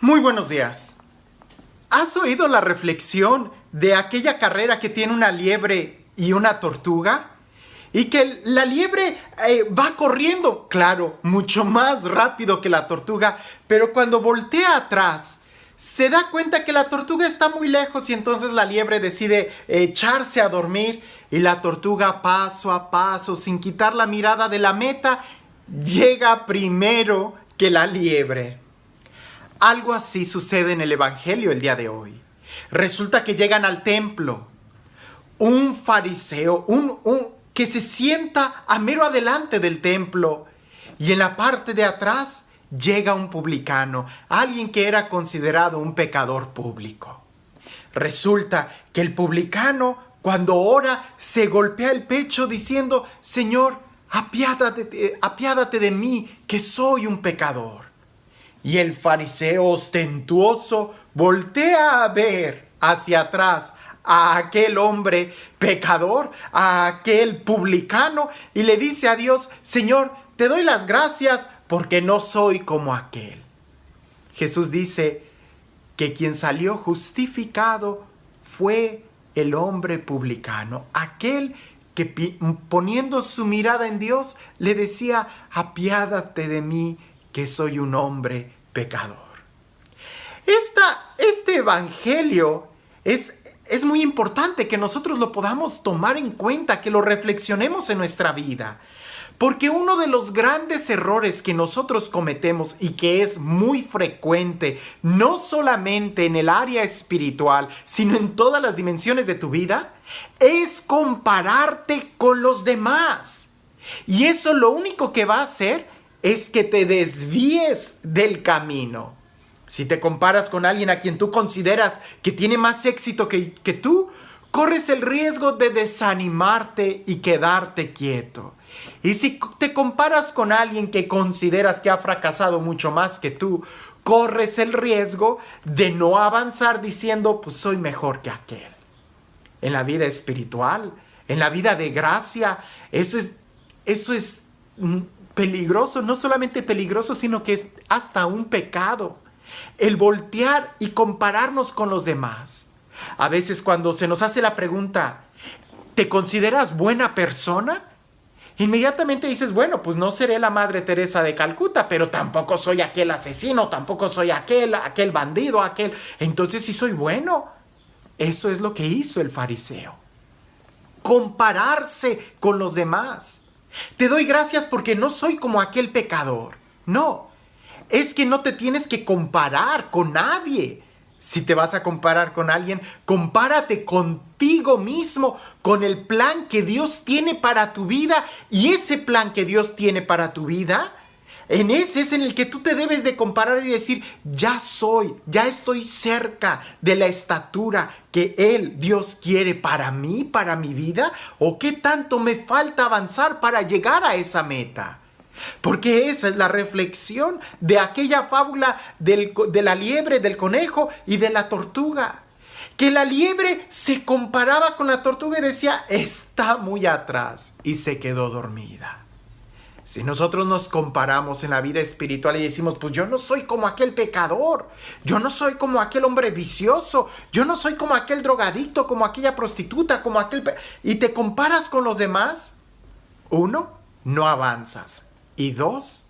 Muy buenos días. ¿Has oído la reflexión de aquella carrera que tiene una liebre y una tortuga? Y que la liebre va corriendo, claro, mucho más rápido que la tortuga, pero cuando voltea atrás, se da cuenta que la tortuga está muy lejos y entonces la liebre decide echarse a dormir y la tortuga paso a paso, sin quitar la mirada de la meta, llega primero que la liebre. Algo así sucede en el Evangelio el día de hoy. Resulta que llegan al templo un fariseo, que se sienta a mero adelante del templo, y en la parte de atrás llega un publicano, alguien que era considerado un pecador público. Resulta que el publicano, cuando ora, se golpea el pecho diciendo: Señor, apiádate de mí, que soy un pecador. Y el fariseo ostentoso voltea a ver hacia atrás a aquel hombre pecador, a aquel publicano, y le dice a Dios: Señor, te doy las gracias porque no soy como aquel. Jesús dice que quien salió justificado fue el hombre publicano, aquel que poniendo su mirada en Dios le decía: apiádate de mí, que soy un hombre pecador. Este evangelio es muy importante que nosotros lo podamos tomar en cuenta, que lo reflexionemos en nuestra vida. Porque uno de los grandes errores que nosotros cometemos y que es muy frecuente, no solamente en el área espiritual, sino en todas las dimensiones de tu vida, es compararte con los demás. Y eso lo único que va a hacer es que te desvíes del camino. Si te comparas con alguien a quien tú consideras que tiene más éxito que tú, corres el riesgo de desanimarte y quedarte quieto. Y si te comparas con alguien que consideras que ha fracasado mucho más que tú, corres el riesgo de no avanzar diciendo: pues soy mejor que aquel. En la vida espiritual, en la vida de gracia, eso es peligroso, no solamente peligroso, sino que es hasta un pecado. El voltear y compararnos con los demás. A veces cuando se nos hace la pregunta: ¿te consideras buena persona? Inmediatamente dices: bueno, pues no seré la Madre Teresa de Calcuta, pero tampoco soy aquel asesino, tampoco soy aquel bandido, Entonces sí soy bueno. Eso es lo que hizo el fariseo. Compararse con los demás. Te doy gracias porque no soy como aquel pecador. No, es que no te tienes que comparar con nadie. Si te vas a comparar con alguien, compárate contigo mismo, con el plan que Dios tiene para tu vida. Y ese plan que Dios tiene para tu vida, en ese es en el que tú te debes de comparar y decir: ya estoy cerca de la estatura que Dios quiere para mí, para mi vida, o qué tanto me falta avanzar para llegar a esa meta. Porque esa es la reflexión de aquella fábula de la liebre, del conejo y de la tortuga. Que la liebre se comparaba con la tortuga y decía: está muy atrás, y se quedó dormida. Si nosotros nos comparamos en la vida espiritual y decimos: pues yo no soy como aquel pecador, yo no soy como aquel hombre vicioso, yo no soy como aquel drogadicto, como aquella prostituta, como aquel... y te comparas con los demás, 1, no avanzas, y 2,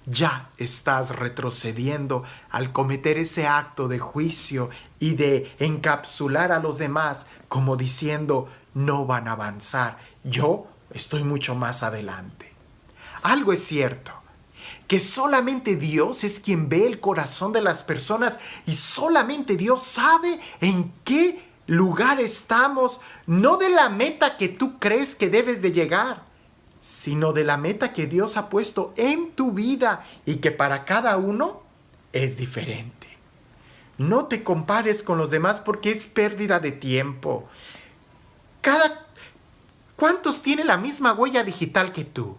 ya estás retrocediendo al cometer ese acto de juicio y de encapsular a los demás como diciendo: no van a avanzar, yo estoy mucho más adelante. Algo es cierto, que solamente Dios es quien ve el corazón de las personas y solamente Dios sabe en qué lugar estamos, no de la meta que tú crees que debes de llegar, sino de la meta que Dios ha puesto en tu vida y que para cada uno es diferente. No te compares con los demás porque es pérdida de tiempo. ¿Cuántos tienen la misma huella digital que tú?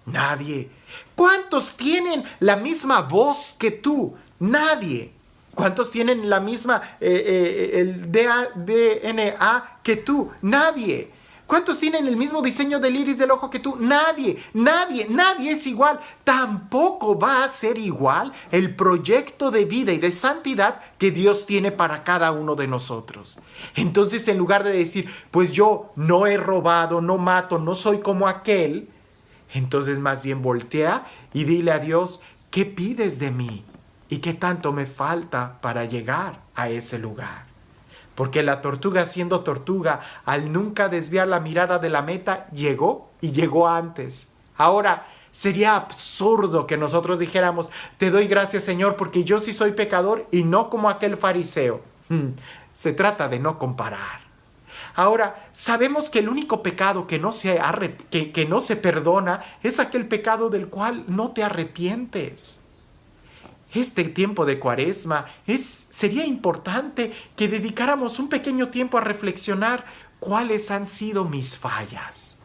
Nadie. ¿Cuántos tienen la misma voz que tú? Nadie. ¿Cuántos tienen la misma el DNA que tú? Nadie. ¿Cuántos tienen el mismo diseño del iris del ojo que tú? Nadie es igual. Tampoco va a ser igual el proyecto de vida y de santidad que Dios tiene para cada uno de nosotros. Entonces, en lugar de decir, pues yo no he robado, no mato, no soy como aquel, entonces más bien voltea y dile a Dios, ¿qué pides de mí? ¿Y qué tanto me falta para llegar a ese lugar? Porque la tortuga, siendo tortuga, al nunca desviar la mirada de la meta, llegó y llegó antes. Ahora, sería absurdo que nosotros dijéramos, te doy gracias, Señor, porque yo sí soy pecador y no como aquel fariseo. Se trata de no comparar. Ahora, sabemos que el único pecado que no se perdona es aquel pecado del cual no te arrepientes. Este tiempo de Cuaresma sería importante que dedicáramos un pequeño tiempo a reflexionar cuáles han sido mis fallas.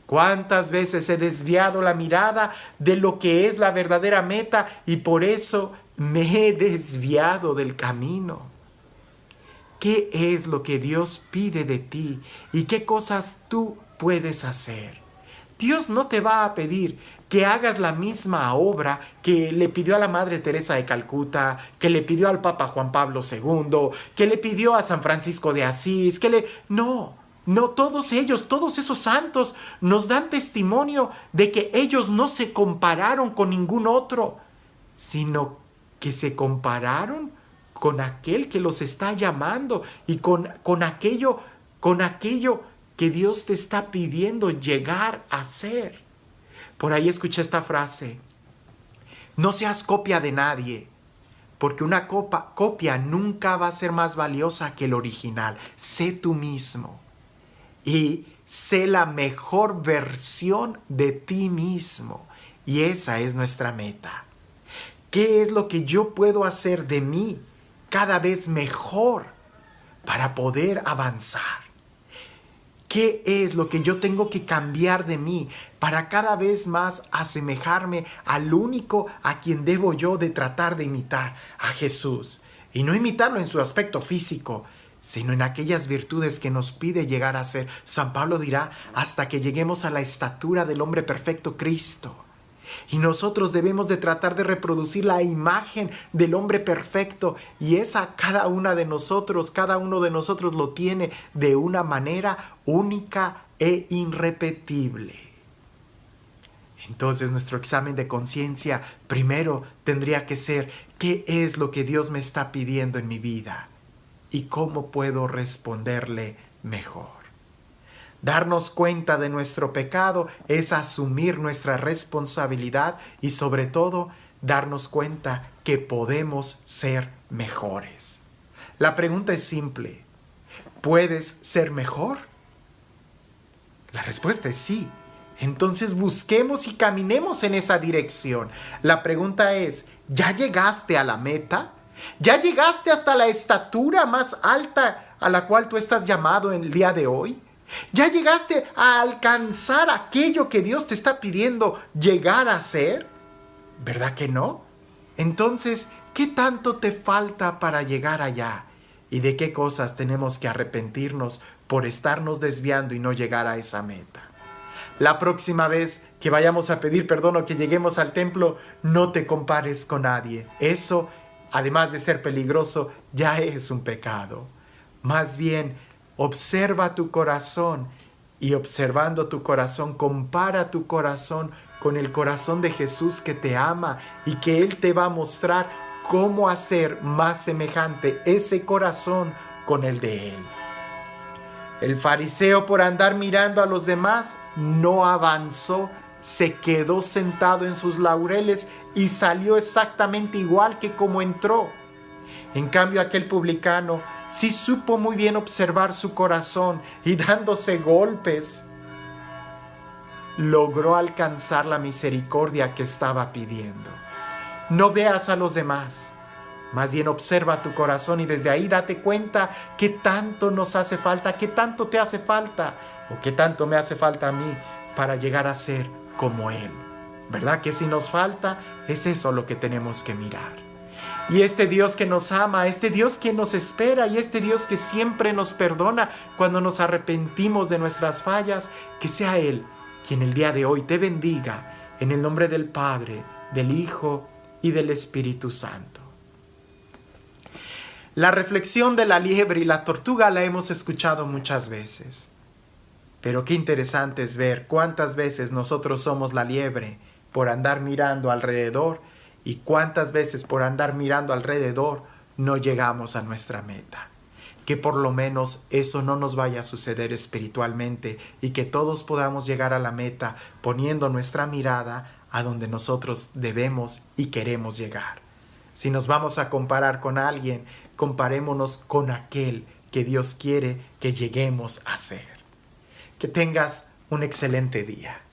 ¿Cuántas veces he desviado la mirada de lo que es la verdadera meta y por eso me he desviado del camino? ¿Qué es lo que Dios pide de ti y qué cosas tú puedes hacer? Dios no te va a pedir que hagas la misma obra que le pidió a la Madre Teresa de Calcuta, que le pidió al Papa Juan Pablo II, que le pidió a San Francisco de Asís, No, todos esos santos nos dan testimonio de que ellos no se compararon con ningún otro, sino que se compararon con aquel que los está llamando y con aquello que Dios te está pidiendo llegar a ser. Por ahí escuché esta frase: no seas copia de nadie, porque una copia nunca va a ser más valiosa que el original. Sé tú mismo y sé la mejor versión de ti mismo. Y esa es nuestra meta. ¿Qué es lo que yo puedo hacer de mí cada vez mejor para poder avanzar? ¿Qué es lo que yo tengo que cambiar de mí para cada vez más asemejarme al único a quien debo yo de tratar de imitar, a Jesús? Y no imitarlo en su aspecto físico, sino en aquellas virtudes que nos pide llegar a ser. San Pablo dirá, hasta que lleguemos a la estatura del hombre perfecto, Cristo. Y nosotros debemos de tratar de reproducir la imagen del hombre perfecto. Y cada uno de nosotros lo tiene de una manera única e irrepetible. Entonces nuestro examen de conciencia primero tendría que ser, ¿qué es lo que Dios me está pidiendo en mi vida? ¿Y cómo puedo responderle mejor? Darnos cuenta de nuestro pecado es asumir nuestra responsabilidad y sobre todo darnos cuenta que podemos ser mejores. La pregunta es simple: ¿puedes ser mejor? La respuesta es sí. Entonces busquemos y caminemos en esa dirección. La pregunta es, ¿ya llegaste a la meta? ¿Ya llegaste hasta la estatura más alta a la cual tú estás llamado en el día de hoy? ¿Ya llegaste a alcanzar aquello que Dios te está pidiendo llegar a ser? ¿Verdad que no? Entonces, ¿qué tanto te falta para llegar allá? ¿Y de qué cosas tenemos que arrepentirnos por estarnos desviando y no llegar a esa meta? La próxima vez que vayamos a pedir perdón o que lleguemos al templo, no te compares con nadie. Eso, además de ser peligroso, ya es un pecado. Más bien, observa tu corazón y observando tu corazón, compara tu corazón con el corazón de Jesús que te ama y que Él te va a mostrar cómo hacer más semejante ese corazón con el de Él. El fariseo, por andar mirando a los demás, no avanzó, se quedó sentado en sus laureles y salió exactamente igual que como entró. En cambio, aquel publicano sí supo muy bien observar su corazón y dándose golpes, logró alcanzar la misericordia que estaba pidiendo. No veas a los demás, más bien observa tu corazón y desde ahí date cuenta qué tanto nos hace falta, qué tanto te hace falta o qué tanto me hace falta a mí para llegar a ser como Él. ¿Verdad que si nos falta es eso lo que tenemos que mirar? Y este Dios que nos ama, este Dios que nos espera y este Dios que siempre nos perdona cuando nos arrepentimos de nuestras fallas, que sea Él quien el día de hoy te bendiga en el nombre del Padre, del Hijo y del Espíritu Santo. La reflexión de la liebre y la tortuga la hemos escuchado muchas veces. Pero qué interesante es ver cuántas veces nosotros somos la liebre por andar mirando alrededor y cuántas veces por andar mirando alrededor no llegamos a nuestra meta. Que por lo menos eso no nos vaya a suceder espiritualmente y que todos podamos llegar a la meta poniendo nuestra mirada a donde nosotros debemos y queremos llegar. Si nos vamos a comparar con alguien, comparémonos con aquel que Dios quiere que lleguemos a ser. Que tengas un excelente día.